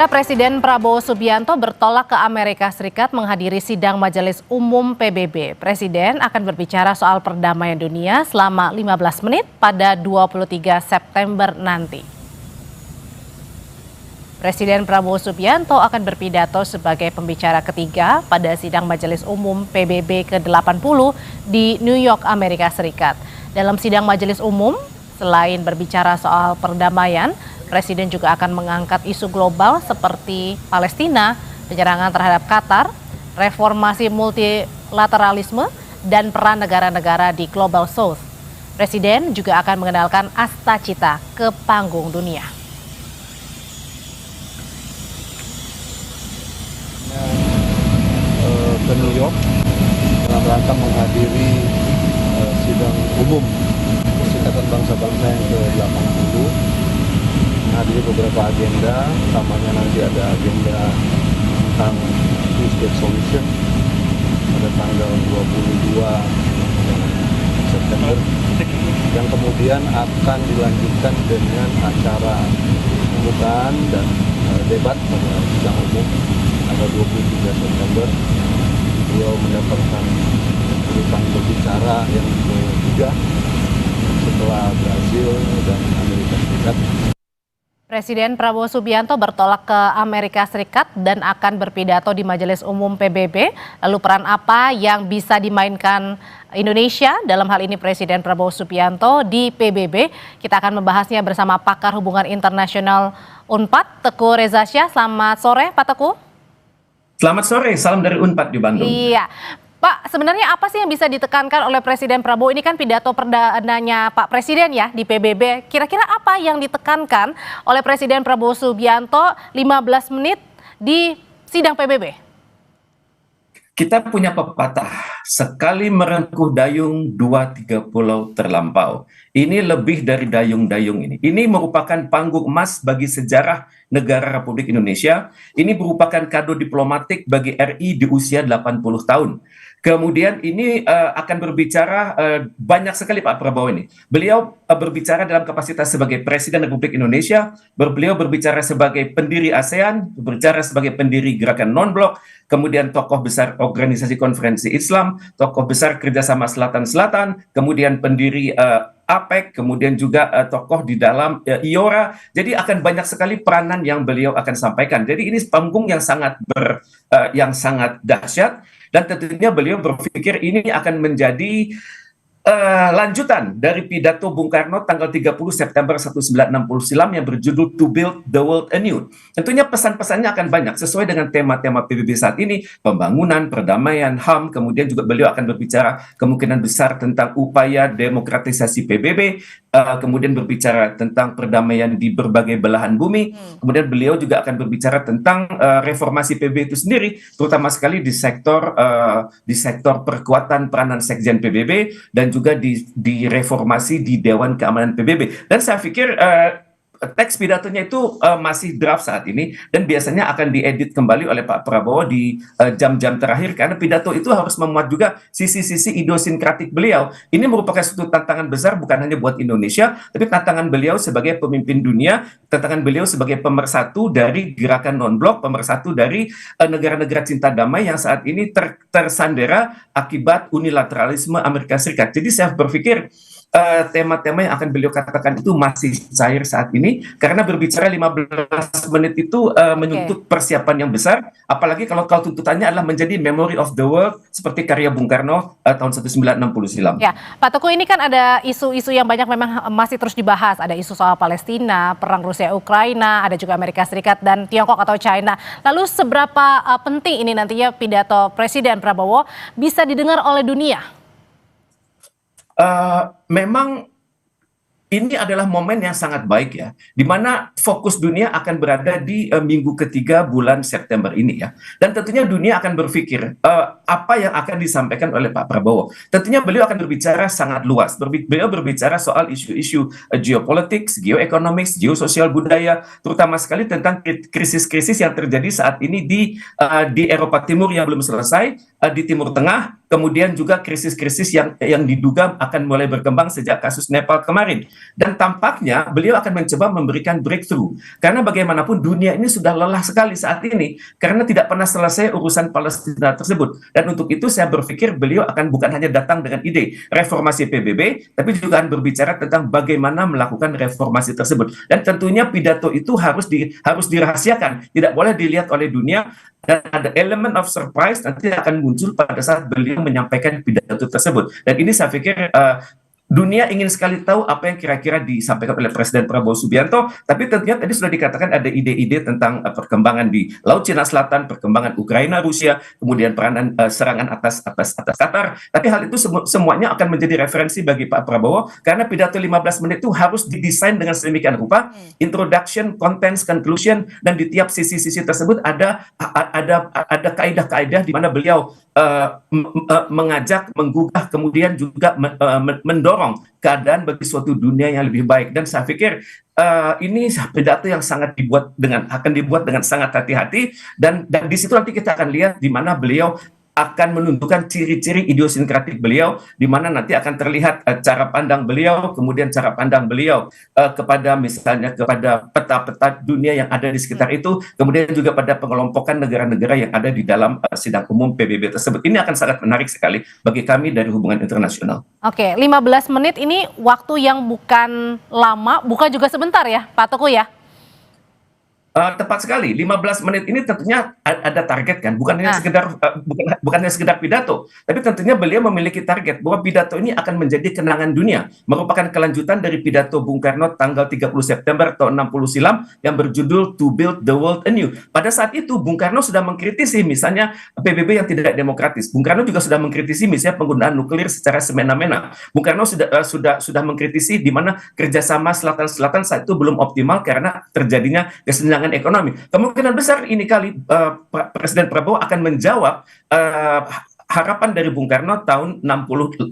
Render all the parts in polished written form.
Saudara Presiden Prabowo Subianto bertolak ke Amerika Serikat menghadiri sidang Majelis Umum PBB. Presiden akan berbicara soal perdamaian dunia selama 15 menit pada 23 September nanti. Presiden Prabowo Subianto akan berpidato sebagai pembicara ketiga pada sidang Majelis Umum PBB ke-80 di New York, Amerika Serikat. Dalam sidang Majelis Umum, selain berbicara soal perdamaian, Presiden juga akan mengangkat isu global seperti Palestina, penyerangan terhadap Qatar, reformasi multilateralisme, dan peran negara-negara di Global South. Presiden juga akan mengenalkan Asta Cita ke panggung dunia. Ke New York dalam rangka menghadiri sidang umum Perserikatan Bangsa-Bangsa yang ke-80, menghadiri beberapa agenda, utamanya nanti ada agenda tentang two-state solution pada tanggal 22 September, yang kemudian akan dilanjutkan dengan acara pembukaan dan debat pada sidang umum tanggal 23 September. Beliau mendapatkan urutan berbicara yang ketiga setelah Brazil dan Amerika Serikat. Presiden Prabowo Subianto bertolak ke Amerika Serikat dan akan berpidato di Majelis Umum PBB. Lalu peran apa yang bisa dimainkan Indonesia dalam hal ini Presiden Prabowo Subianto di PBB? Kita akan membahasnya bersama pakar hubungan internasional UNPAD, Teguh Reza Syah. Selamat sore, Pak Teguh. Selamat sore, salam dari UNPAD di Bandung. Iya, Pak, sebenarnya apa sih yang bisa ditekankan oleh Presiden Prabowo? Ini kan pidato perdananya Pak Presiden ya di PBB. Kira-kira apa yang ditekankan oleh Presiden Prabowo Subianto 15 menit di sidang PBB? Kita punya pepatah, sekali merengkuh dayung, 2-3 pulau terlampau. Ini lebih dari dayung-dayung ini. Ini merupakan panggung emas bagi sejarah negara Republik Indonesia. Ini merupakan kado diplomatik bagi RI di usia 80 tahun. Kemudian ini akan berbicara banyak sekali Pak Prabowo ini. Beliau berbicara dalam kapasitas sebagai Presiden Republik Indonesia, beliau berbicara sebagai pendiri ASEAN, berbicara sebagai pendiri Gerakan Non-Blok, kemudian tokoh besar Organisasi Konferensi Islam, tokoh besar Kerjasama Selatan-Selatan, kemudian pendiri APEC, kemudian juga tokoh di dalam IORA. Jadi akan banyak sekali peranan yang beliau akan sampaikan. Jadi ini panggung yang sangat dahsyat. Dan tentunya beliau berpikir ini akan menjadi lanjutan dari pidato Bung Karno tanggal 30 September 1960 silam yang berjudul To Build the World Anew. Tentunya pesan-pesannya akan banyak sesuai dengan tema-tema PBB saat ini, pembangunan, perdamaian, HAM, kemudian juga beliau akan berbicara kemungkinan besar tentang upaya demokratisasi PBB, kemudian berbicara tentang perdamaian di berbagai belahan bumi, kemudian beliau juga akan berbicara tentang reformasi PBB itu sendiri, terutama sekali di sektor perkuatan peranan Sekjen PBB dan juga di reformasi di Dewan Keamanan PBB. Dan saya pikir teks pidatonya itu masih draft saat ini dan biasanya akan diedit kembali oleh Pak Prabowo di jam-jam terakhir karena pidato itu harus memuat juga sisi-sisi idiosinkratik beliau. Ini merupakan suatu tantangan besar bukan hanya buat Indonesia, tapi tantangan beliau sebagai pemimpin dunia, tantangan beliau sebagai pemersatu dari gerakan non-blok, pemersatu dari negara-negara cinta damai yang saat ini tersandera akibat unilateralisme Amerika Serikat. Jadi saya berpikir tema-tema yang akan beliau katakan itu masih cair saat ini karena berbicara 15 menit itu menuntut persiapan yang besar, apalagi kalau tuntutannya adalah menjadi memory of the world seperti karya Bung Karno tahun 1960 silam. Ya, Pak Teguh, ini kan ada isu-isu yang banyak memang masih terus dibahas. Ada isu soal Palestina, perang Rusia Ukraina, ada juga Amerika Serikat dan Tiongkok atau China. Lalu seberapa penting ini nantinya pidato Presiden Prabowo bisa didengar oleh dunia? Memang ini adalah momen yang sangat baik ya, di mana fokus dunia akan berada di minggu ketiga bulan September ini ya. Dan tentunya dunia akan berpikir apa yang akan disampaikan oleh Pak Prabowo. Tentunya beliau akan berbicara sangat luas. Beliau berbicara soal isu-isu geopolitik, geoekonomik, geososial budaya, terutama sekali tentang krisis-krisis yang terjadi saat ini di Eropa Timur yang belum selesai, di Timur Tengah, kemudian juga krisis-krisis yang diduga akan mulai berkembang sejak kasus Nepal kemarin. Dan tampaknya beliau akan mencoba memberikan breakthrough. Karena bagaimanapun dunia ini sudah lelah sekali saat ini, karena tidak pernah selesai urusan Palestina tersebut. Dan untuk itu saya berpikir beliau akan bukan hanya datang dengan ide reformasi PBB, tapi juga akan berbicara tentang bagaimana melakukan reformasi tersebut. Dan tentunya pidato itu harus dirahasiakan, tidak boleh dilihat oleh dunia, dan ada elemen of surprise nanti akan muncul pada saat beliau menyampaikan pidato tersebut. Dan ini saya pikir dunia ingin sekali tahu apa yang kira-kira disampaikan oleh Presiden Prabowo Subianto, tapi tentunya tadi sudah dikatakan ada ide-ide tentang perkembangan di Laut Cina Selatan, perkembangan Ukraina, Rusia, kemudian peranan serangan atas Qatar. Tapi hal itu semuanya akan menjadi referensi bagi Pak Prabowo, karena pidato 15 menit itu harus didesain dengan sedemikian rupa, introduction, contents, conclusion, dan di tiap sisi-sisi tersebut ada kaidah-kaidah di mana beliau mengajak, menggugah, kemudian juga mendorong keadaan bagi suatu dunia yang lebih baik. Dan saya pikir ini pidato yang akan dibuat dengan sangat hati-hati, dan di situ nanti kita akan lihat di mana beliau akan menunjukkan ciri-ciri idiosinkratik beliau, di mana nanti akan terlihat cara pandang beliau, kemudian cara pandang beliau kepada peta-peta dunia yang ada di sekitar itu, kemudian juga pada pengelompokan negara-negara yang ada di dalam sidang umum PBB tersebut. Ini akan sangat menarik sekali bagi kami dari hubungan internasional. Oke, 15 menit ini waktu yang bukan lama, bukan juga sebentar ya Pak Teguh ya? Tepat sekali, 15 menit ini tentunya ada target kan, bukan hanya sekedar pidato, tapi tentunya beliau memiliki target bahwa pidato ini akan menjadi kenangan dunia, merupakan kelanjutan dari pidato Bung Karno tanggal 30 September tahun 60 silam yang berjudul To Build the World Anew. Pada saat itu Bung Karno sudah mengkritisi misalnya PBB yang tidak demokratis. Bung Karno juga sudah mengkritisi misalnya penggunaan nuklir secara semena-mena. Bung Karno sudah mengkritisi di mana kerjasama selatan-selatan saat itu belum optimal karena terjadinya kesenjangan ekonomi. Kemungkinan besar ini kali Presiden Prabowo akan menjawab harapan dari Bung Karno tahun 60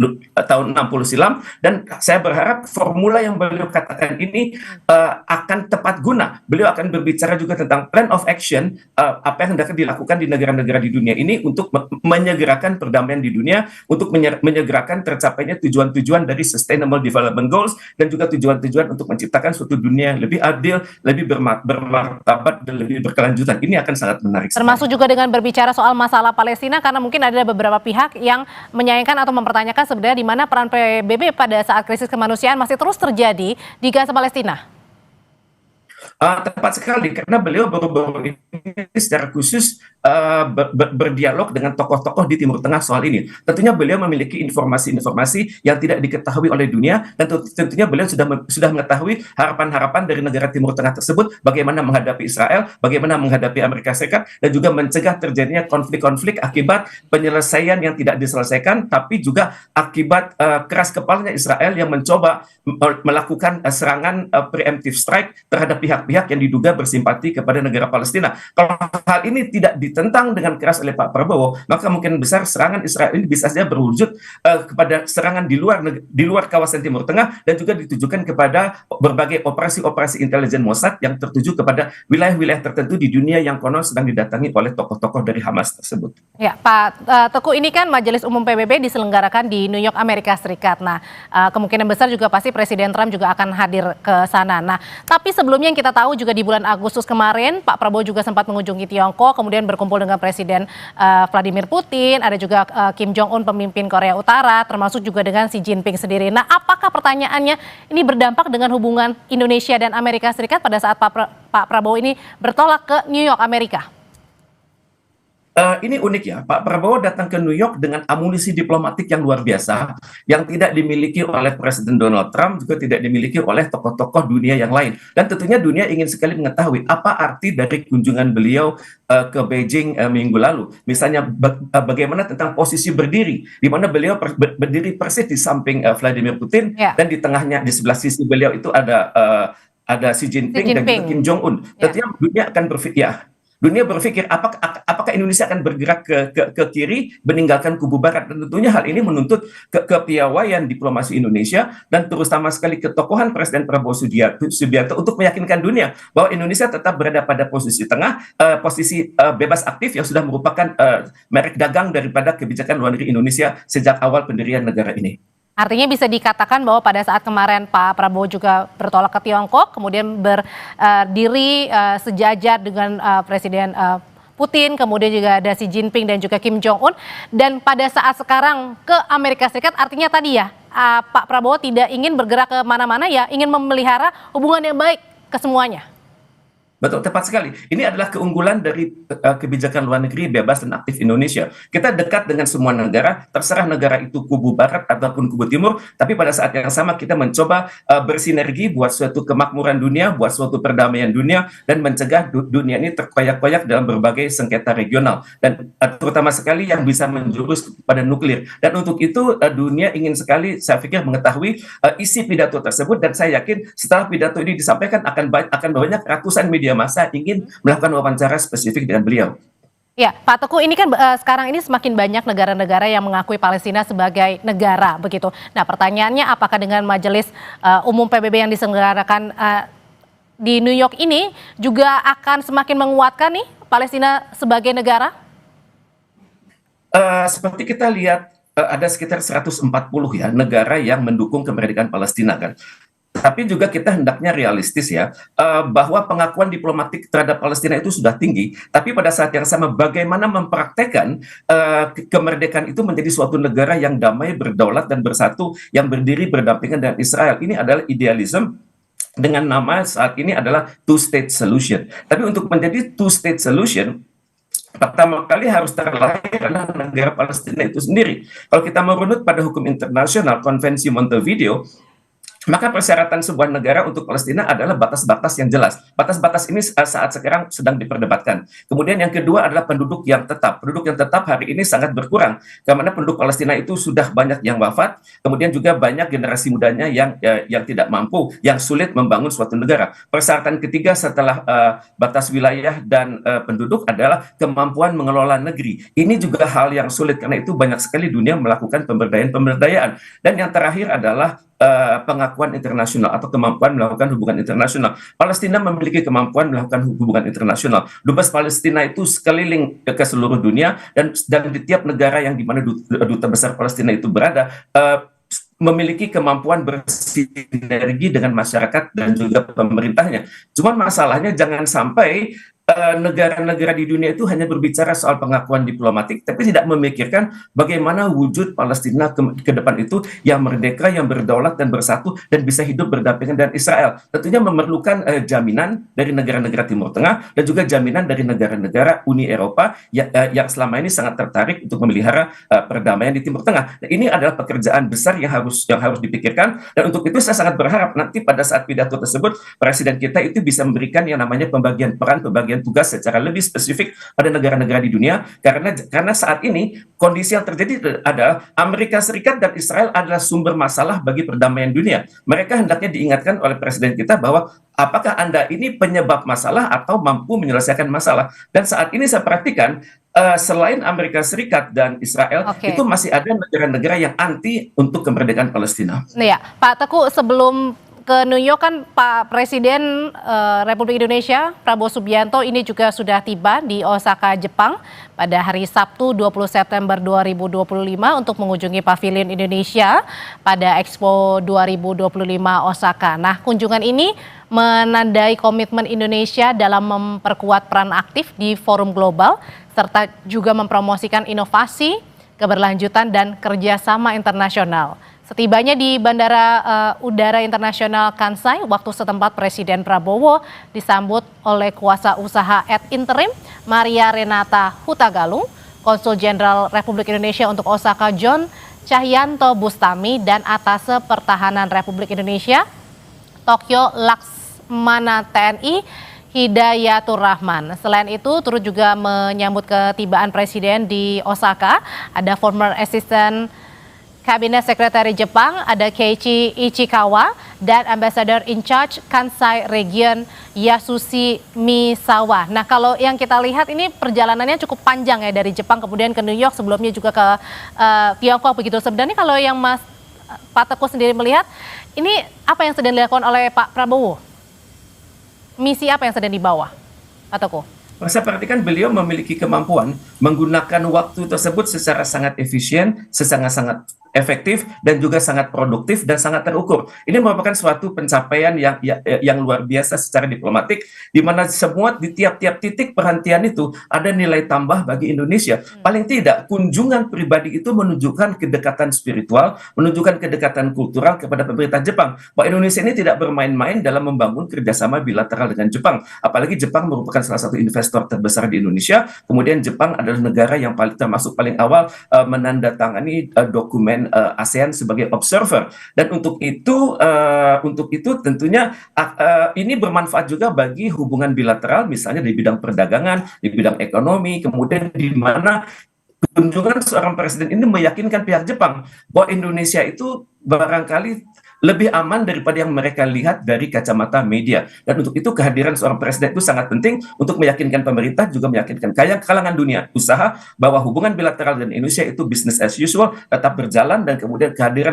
silam, dan saya berharap formula yang beliau katakan ini akan tepat guna. Beliau akan berbicara juga tentang plan of action, apa yang hendak dilakukan di negara-negara di dunia ini untuk menyegerakan perdamaian di dunia, untuk menyegerakan tercapainya tujuan-tujuan dari Sustainable Development Goals, dan juga tujuan-tujuan untuk menciptakan suatu dunia yang lebih adil, lebih bermartabat, dan lebih berkelanjutan. Ini akan sangat menarik. Termasuk juga dengan berbicara soal masalah Palestina, karena mungkin ada beberapa pihak yang menyayangkan atau mempertanyakan sebenarnya di mana peran PBB pada saat krisis kemanusiaan masih terus terjadi di Gaza Palestina. Tepat sekali, karena beliau baru-baru ini secara khusus berdialog dengan tokoh-tokoh di Timur Tengah soal ini. Tentunya beliau memiliki informasi-informasi yang tidak diketahui oleh dunia, dan tentunya beliau sudah mengetahui harapan-harapan dari negara Timur Tengah tersebut, bagaimana menghadapi Israel, bagaimana menghadapi Amerika Serikat, dan juga mencegah terjadinya konflik-konflik akibat penyelesaian yang tidak diselesaikan, tapi juga akibat keras kepalanya Israel yang mencoba melakukan serangan preemptive strike terhadap pihak-pihak yang diduga bersimpati kepada negara Palestina. Kalau hal ini tidak ditentang dengan keras oleh Pak Prabowo, maka mungkin besar serangan Israel ini bisa saja berwujud kepada serangan di luar kawasan Timur Tengah, dan juga ditujukan kepada berbagai operasi-operasi intelijen Mossad yang tertuju kepada wilayah-wilayah tertentu di dunia yang konon sedang didatangi oleh tokoh-tokoh dari Hamas tersebut. Ya, Pak Teguh, ini kan Majelis Umum PBB diselenggarakan di New York, Amerika Serikat. Nah, kemungkinan besar juga pasti Presiden Trump juga akan hadir ke sana. Nah, tapi sebelumnya yang kita tahu juga di bulan Agustus kemarin, Pak Prabowo juga sempat mengunjungi Tiongkok, kemudian berkumpul dengan Presiden Vladimir Putin, ada juga Kim Jong-un, pemimpin Korea Utara, termasuk juga dengan Xi Jinping sendiri. Nah, apakah pertanyaannya ini berdampak dengan hubungan Indonesia dan Amerika Serikat pada saat Pak Prabowo ini bertolak ke New York, Amerika? Ini unik ya, Pak Prabowo datang ke New York dengan amunisi diplomatik yang luar biasa, yang tidak dimiliki oleh Presiden Donald Trump, juga tidak dimiliki oleh tokoh-tokoh dunia yang lain. Dan tentunya dunia ingin sekali mengetahui apa arti dari kunjungan beliau ke Beijing minggu lalu. Misalnya bagaimana tentang posisi berdiri, di mana beliau berdiri persis di samping Vladimir Putin, dan di tengahnya, di sebelah sisi beliau itu ada Xi Jinping dan juga Kim Jong-un. Tentunya dunia akan berpikir, Dunia berpikir apakah Indonesia akan bergerak ke kiri meninggalkan kubu barat, dan tentunya hal ini menuntut kepiawaian diplomasi Indonesia dan terutama sekali ketokohan Presiden Prabowo Subianto untuk meyakinkan dunia bahwa Indonesia tetap berada pada posisi tengah, posisi bebas aktif yang sudah merupakan merek dagang daripada kebijakan luar negeri Indonesia sejak awal pendirian negara ini. Artinya bisa dikatakan bahwa pada saat kemarin Pak Prabowo juga bertolak ke Tiongkok, kemudian berdiri sejajar dengan Presiden Putin, kemudian juga ada Xi Jinping dan juga Kim Jong Un, dan pada saat sekarang ke Amerika Serikat, artinya tadi ya Pak Prabowo tidak ingin bergerak ke mana-mana, ya ingin memelihara hubungan yang baik ke semuanya. Betul, tepat sekali. Ini adalah keunggulan dari kebijakan luar negeri bebas dan aktif Indonesia. Kita dekat dengan semua negara, terserah negara itu kubu barat ataupun kubu timur, tapi pada saat yang sama kita mencoba bersinergi buat suatu kemakmuran dunia, buat suatu perdamaian dunia, dan mencegah dunia ini terkoyak-koyak dalam berbagai sengketa regional, dan terutama sekali yang bisa menjurus pada nuklir. Dan untuk itu dunia ingin sekali, saya pikir, mengetahui isi pidato tersebut, dan saya yakin setelah pidato ini disampaikan akan banyak ratusan media masa ingin melakukan wawancara spesifik dengan beliau. Ya, Pak Teguh, ini kan sekarang ini semakin banyak negara-negara yang mengakui Palestina sebagai negara, begitu. Nah, pertanyaannya apakah dengan Majelis Umum PBB yang diselenggarakan di New York ini juga akan semakin menguatkan nih Palestina sebagai negara? Seperti kita lihat ada sekitar 140 ya negara yang mendukung kemerdekaan Palestina kan. Tapi juga kita hendaknya realistis ya, bahwa pengakuan diplomatik terhadap Palestina itu sudah tinggi, tapi pada saat yang sama bagaimana mempraktekkan kemerdekaan itu menjadi suatu negara yang damai, berdaulat, dan bersatu, yang berdiri berdampingan dengan Israel. Ini adalah idealisme dengan nama saat ini adalah two-state solution. Tapi untuk menjadi two-state solution, pertama kali harus terlahir adalah negara Palestina itu sendiri. Kalau kita merunut pada hukum internasional, Konvensi Montevideo, maka persyaratan sebuah negara untuk Palestina adalah batas-batas yang jelas. Batas-batas ini saat sekarang sedang diperdebatkan. Kemudian yang kedua adalah penduduk yang tetap. Penduduk yang tetap hari ini sangat berkurang, karena penduduk Palestina itu sudah banyak yang wafat, kemudian juga banyak generasi mudanya yang tidak mampu, yang sulit membangun suatu negara. Persyaratan ketiga setelah batas wilayah dan penduduk adalah kemampuan mengelola negeri. Ini juga hal yang sulit, karena itu banyak sekali dunia melakukan pemberdayaan. Dan yang terakhir adalah pengakuan internasional atau kemampuan melakukan hubungan internasional. Palestina memiliki kemampuan melakukan hubungan internasional. Dubes Palestina itu sekeliling ke seluruh dunia, dan di tiap negara yang di mana duta besar Palestina itu berada memiliki kemampuan bersinergi dengan masyarakat dan juga pemerintahnya. Cuman masalahnya jangan sampai negara-negara di dunia itu hanya berbicara soal pengakuan diplomatik, tapi tidak memikirkan bagaimana wujud Palestina ke depan itu yang merdeka, yang berdaulat dan bersatu, dan bisa hidup berdampingan dengan Israel. Tentunya memerlukan jaminan dari negara-negara Timur Tengah dan juga jaminan dari negara-negara Uni Eropa yang selama ini sangat tertarik untuk memelihara perdamaian di Timur Tengah. Nah, ini adalah pekerjaan besar yang harus dipikirkan, dan untuk itu saya sangat berharap nanti pada saat pidato tersebut Presiden kita itu bisa memberikan yang namanya pembagian peran, pembagian tugas secara lebih spesifik pada negara-negara di dunia, karena saat ini kondisi yang terjadi adalah Amerika Serikat dan Israel adalah sumber masalah bagi perdamaian dunia. Mereka hendaknya diingatkan oleh Presiden kita bahwa apakah Anda ini penyebab masalah atau mampu menyelesaikan masalah. Dan saat ini saya perhatikan selain Amerika Serikat dan Israel, itu masih ada negara-negara yang anti untuk kemerdekaan Palestina. Ya, Pak Teguh, sebelum ke New York kan Pak Presiden Republik Indonesia Prabowo Subianto ini juga sudah tiba di Osaka, Jepang pada hari Sabtu 20 September 2025 untuk mengunjungi Pavilion Indonesia pada Expo 2025 Osaka. Nah, kunjungan ini menandai komitmen Indonesia dalam memperkuat peran aktif di forum global serta juga mempromosikan inovasi, keberlanjutan, dan kerjasama internasional. Setibanya di Bandara Udara Internasional Kansai, waktu setempat Presiden Prabowo disambut oleh kuasa usaha ad interim Maria Renata Hutagalung, Konsul Jenderal Republik Indonesia untuk Osaka John Cahyanto Bustami, dan Atase Pertahanan Republik Indonesia Tokyo Laksmana TNI Hidayatur Rahman. Selain itu, turut juga menyambut ketibaan Presiden di Osaka ada former Assistant Kabinet Sekretari Jepang ada Keiichi Ichikawa dan Ambassador in Charge Kansai Region Yasushi Misawa. Nah, kalau yang kita lihat ini perjalanannya cukup panjang ya, dari Jepang kemudian ke New York, sebelumnya juga ke Tiongkok begitu. Sebenarnya kalau yang Pak Teguh sendiri melihat, ini apa yang sedang dilakukan oleh Pak Prabowo? Misi apa yang sedang dibawa, Pak Teguh? Saya perhatikan beliau memiliki kemampuan menggunakan waktu tersebut secara sangat efisien, sangat efektif, dan juga sangat produktif dan sangat terukur. Ini merupakan suatu pencapaian yang luar biasa secara diplomatik, di mana semua di tiap-tiap titik perhentian itu ada nilai tambah bagi Indonesia. Paling tidak, kunjungan pribadi itu menunjukkan kedekatan spiritual, menunjukkan kedekatan kultural kepada pemerintah Jepang. Bahwa Indonesia ini tidak bermain-main dalam membangun kerjasama bilateral dengan Jepang. Apalagi Jepang merupakan salah satu investor terbesar di Indonesia. Kemudian Jepang adalah negara yang termasuk paling awal menandatangani dokumen ASEAN sebagai observer, dan untuk itu tentunya ini bermanfaat juga bagi hubungan bilateral, misalnya di bidang perdagangan, di bidang ekonomi, kemudian di mana kunjungan seorang presiden ini meyakinkan pihak Jepang bahwa Indonesia itu barangkali lebih aman daripada yang mereka lihat dari kacamata media. Dan untuk itu kehadiran seorang presiden itu sangat penting untuk meyakinkan pemerintah, juga meyakinkan kalangan dunia usaha bahwa hubungan bilateral dengan Indonesia itu business as usual, tetap berjalan, dan kemudian kehadiran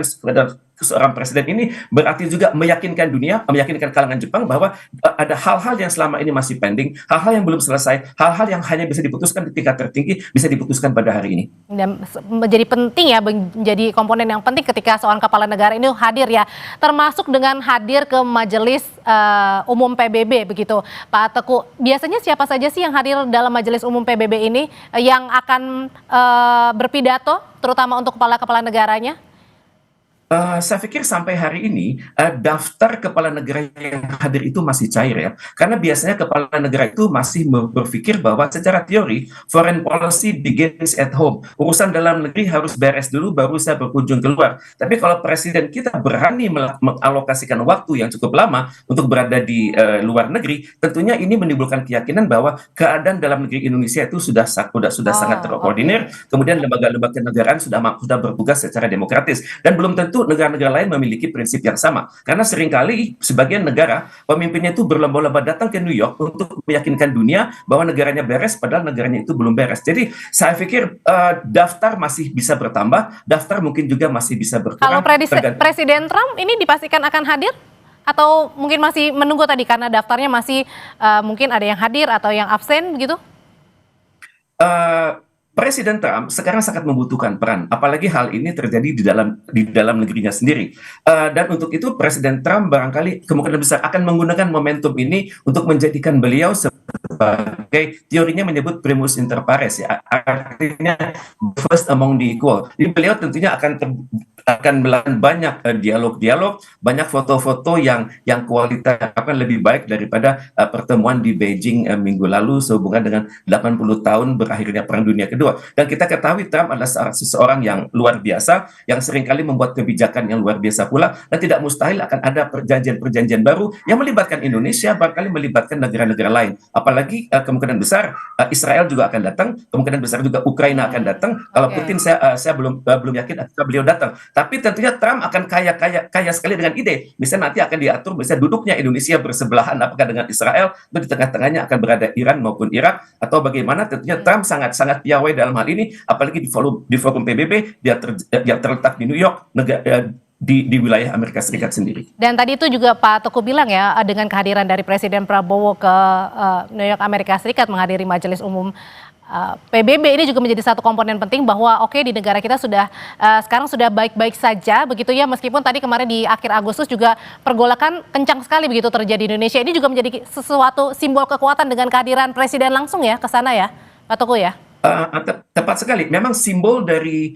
seorang presiden ini berarti juga meyakinkan dunia, meyakinkan kalangan Jepang bahwa ada hal-hal yang selama ini masih pending, hal-hal yang belum selesai, hal-hal yang hanya bisa diputuskan di tingkat tertinggi bisa diputuskan pada hari ini. Dan menjadi penting ya, menjadi komponen yang penting ketika seorang kepala negara ini hadir ya, termasuk dengan hadir ke Majelis Umum PBB begitu, Pak Teguh. Biasanya siapa saja sih yang hadir dalam Majelis Umum PBB ini yang akan berpidato, terutama untuk kepala-kepala negaranya? Saya pikir sampai hari ini daftar kepala negara yang hadir itu masih cair ya, karena biasanya kepala negara itu masih berpikir bahwa secara teori foreign policy begins at home, urusan dalam negeri harus beres dulu baru saya berkunjung keluar. Tapi kalau presiden kita berani mengalokasikan waktu yang cukup lama untuk berada di luar negeri, tentunya ini menimbulkan keyakinan bahwa keadaan dalam negeri Indonesia itu sudah sangat terkoordinir, kemudian lembaga-lembaga kenegaraan sudah bertugas secara demokratis, dan belum tentu negara-negara lain memiliki prinsip yang sama. Karena seringkali sebagian negara pemimpinnya itu berlomba-lomba datang ke New York untuk meyakinkan dunia bahwa negaranya beres, padahal negaranya itu belum beres. Jadi saya pikir daftar masih bisa bertambah, daftar mungkin juga masih bisa berkurang. Kalau Presiden Trump ini dipastikan akan hadir? Atau mungkin masih menunggu tadi karena daftarnya masih mungkin ada yang hadir atau yang absen begitu? Presiden Trump sekarang sangat membutuhkan peran, apalagi hal ini terjadi di dalam negerinya sendiri. Dan untuk itu Presiden Trump barangkali kemungkinan besar akan menggunakan momentum ini untuk menjadikan beliau sebagai, teorinya menyebut primus inter pares ya, artinya first among the equal. Jadi beliau tentunya akan melakukan banyak dialog-dialog, banyak foto-foto yang kualitasnya akan lebih baik daripada pertemuan di Beijing minggu lalu sehubungan dengan 80 tahun berakhirnya Perang Dunia Kedua. Dan kita ketahui Trump adalah seseorang yang luar biasa, yang seringkali membuat kebijakan yang luar biasa pula, dan tidak mustahil akan ada perjanjian-perjanjian baru yang melibatkan Indonesia, barangkali melibatkan negara-negara lain. Apalagi kemungkinan besar Israel juga akan datang, kemungkinan besar juga Ukraina akan datang. Kalau Putin saya belum yakin apakah beliau datang. Tapi tentunya Trump akan kaya sekali dengan ide. Misalnya nanti akan diatur, misalnya duduknya Indonesia bersebelahan apakah dengan Israel, atau di tengah-tengahnya akan berada Iran maupun Irak, atau bagaimana. Tentunya Trump sangat piawai dalam hal ini, apalagi di forum PBB yang terletak di New York, di wilayah Amerika Serikat sendiri. Dan tadi itu juga Pak Teguh bilang ya, dengan kehadiran dari Presiden Prabowo ke New York Amerika Serikat menghadiri Majelis Umum PBB ini juga menjadi satu komponen penting bahwa di negara kita sekarang sudah baik-baik saja begitu ya, meskipun tadi kemarin di akhir Agustus juga pergolakan kencang sekali begitu terjadi di Indonesia. Ini juga menjadi sesuatu simbol kekuatan dengan kehadiran Presiden langsung ya ke sana ya, Pak Teguh ya. Tepat sekali. Memang simbol dari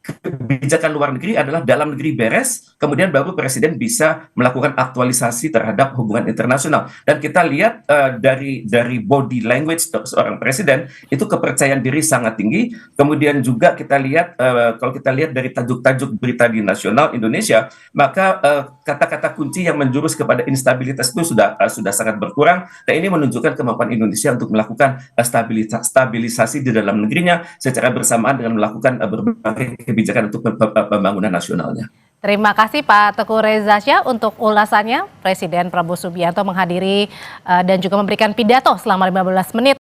kebijakan luar negeri adalah dalam negeri beres, kemudian baru presiden bisa melakukan aktualisasi terhadap hubungan internasional. Dan kita lihat dari body language seorang presiden itu kepercayaan diri sangat tinggi. Kemudian juga kita lihat kalau kita lihat dari tajuk-tajuk berita di nasional Indonesia, maka kata-kata kunci yang menjurus kepada instabilitas itu sudah sangat berkurang, dan ini menunjukkan kemampuan Indonesia untuk melakukan stabilisasi di dalam negerinya secara bersamaan dengan melakukan berbagai kebijakan untuk pembangunan nasionalnya. Terima kasih Pak Teguh Reza Shah untuk ulasannya. Presiden Prabowo Subianto menghadiri dan juga memberikan pidato selama 15 menit